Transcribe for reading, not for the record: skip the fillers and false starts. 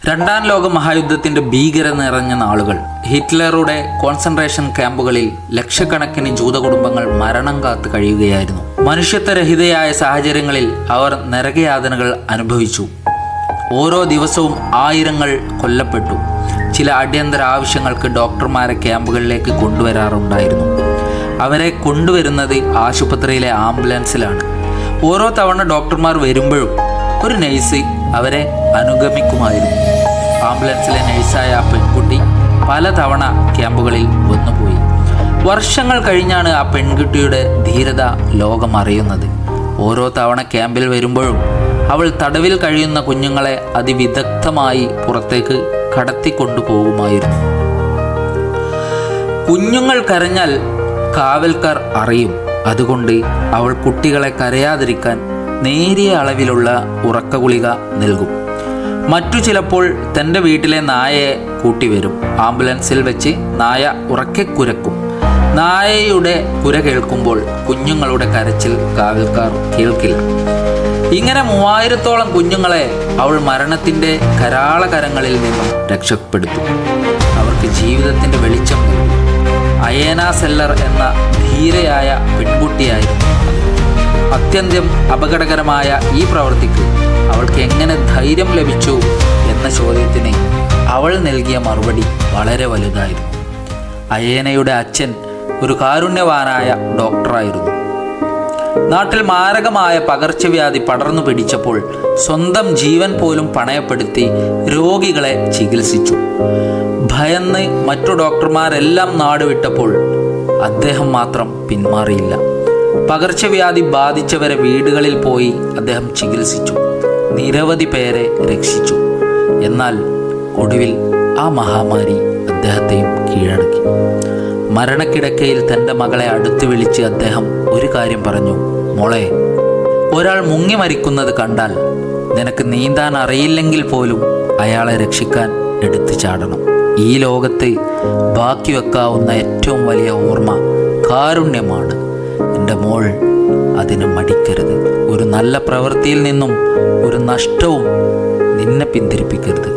രണ്ടാം ലോക മഹായുദ്ധത്തിൻ്റെ ഭീകര നിറഞ്ഞ നാളുകൾ. ഹിറ്റ്ലറുടെ കോൺസെൻട്രേഷൻ ക്യാമ്പുകളിൽ ലക്ഷക്കണക്കിന് ജൂത കുടുംബങ്ങൾ മരണം കാത്ത് കഴിയുകയായിരുന്നു. മനുഷ്യത്വരഹിതയായ സാഹചര്യങ്ങളിൽ അവർ നരകയാതനകൾ അനുഭവിച്ചു. ഓരോ ദിവസവും ആയിരങ്ങൾ കൊല്ലപ്പെട്ടു. ചില അടിയന്തര ആവശ്യങ്ങൾക്ക് ഡോക്ടർമാരെ ക്യാമ്പുകളിലേക്ക് കൊണ്ടുവരാറുണ്ടായിരുന്നു. അവരെ കൊണ്ടുവരുന്നത് ആശുപത്രിയിലെ ആംബുലൻസിലാണ്. ഓരോ തവണ ഡോക്ടർമാർ വരുമ്പോഴും ഒരു നഴ്സ് അവരെ അനുഗമിക്കുമായിരുന്നു. ആംബുലൻസിലെ നഴ്സായ ആ പെൺകുട്ടി പലതവണ ക്യാമ്പുകളിൽ വന്നുപോയി. വർഷങ്ങൾ കഴിഞ്ഞാണ് ആ പെൺകുട്ടിയുടെ ധീരത ലോകം അറിയുന്നത്. ഓരോ തവണ ക്യാമ്പിൽ വരുമ്പോഴും അവൾ തടവിൽ കഴിയുന്ന കുഞ്ഞുങ്ങളെ അതിവിദഗ്ധമായി പുറത്തേക്ക് കടത്തിക്കൊണ്ടുപോകുമായിരുന്നു. കുഞ്ഞുങ്ങൾ കരഞ്ഞാൽ കാവൽക്കാർ അറിയും. അതുകൊണ്ട് അവൾ കുട്ടികളെ കരയാതിരിക്കാൻ നേരിയ അളവിലുള്ള ഉറക്കഗുളിക നൽകും. മറ്റു ചിലപ്പോൾ തൻ്റെ വീട്ടിലെ നായയെ കൂട്ടിവരും. ആംബുലൻസിൽ വെച്ച് നായ ഉറക്കെ കുരക്കും. നായയുടെ കുര കേൾക്കുമ്പോൾ കുഞ്ഞുങ്ങളുടെ കരച്ചിൽ കാവൽക്കാർ കേൾക്കില്ല. ഇങ്ങനെ 3000-ഓളം കുഞ്ഞുങ്ങളെ അവൾ മരണത്തിൻ്റെ കരാളകരങ്ങളിൽ നിന്നും രക്ഷപ്പെടുത്തും. അവർക്ക് ജീവിതത്തിൻ്റെ വെളിച്ചം നൽകും. അയേന സെല്ലർ എന്ന ധീരയായ പെൺകുട്ടിയായിരുന്നു. അത്യന്തം അപകടകരമായ ഈ പ്രവൃത്തിക്ക് അവൾക്ക് എങ്ങനെ ധൈര്യം ലഭിച്ചു എന്ന ചോദ്യത്തിന് അവൾ നൽകിയ മറുപടി വളരെ വലുതായിരുന്നു. അയേനയുടെ അച്ഛൻ ഒരു കാരുണ്യവാനായ ഡോക്ടറായിരുന്നു. നാട്ടിൽ മാരകമായ പകർച്ചവ്യാധി പടർന്നു പിടിച്ചപ്പോൾ സ്വന്തം ജീവൻ പോലും പണയപ്പെടുത്തി രോഗികളെ ചികിത്സിച്ചു. ഭയന്ന് മറ്റു ഡോക്ടർമാരെല്ലാം നാടുവിട്ടപ്പോൾ അദ്ദേഹം മാത്രം പിന്മാറിയില്ല. പകർച്ചവ്യാധി ബാധിച്ചവരെ വീടുകളിൽ പോയി അദ്ദേഹം ചികിത്സിച്ചു. നിരവധി പേരെ രക്ഷിച്ചു. എന്നാൽ ഒടുവിൽ ആ മഹാമാരി അദ്ദേഹത്തെയും കീഴടക്കി. മരണക്കിടക്കയിൽ തൻ്റെ മകളെ അടുത്ത് വിളിച്ച് അദ്ദേഹം ഒരു കാര്യം പറഞ്ഞു. മോളെ, ഒരാൾ മുങ്ങി മരിക്കുന്നത് കണ്ടാൽ നിനക്ക് നീന്താൻ അറിയില്ലെങ്കിൽ പോലും അയാളെ രക്ഷിക്കാൻ എടുത്തു ചാടണം. ഈ ലോകത്ത് ബാക്കി വെക്കാവുന്ന ഏറ്റവും വലിയ ഓർമ്മ കാരുണ്യമാണ്. എൻ്റെ മോൾ, അതിന് മടിക്കരുത്. ഒരു നല്ല പ്രവൃത്തിയിൽ നിന്നും ഒരു നഷ്ടവും നിന്നെ പിന്തിരിപ്പിക്കരുത്.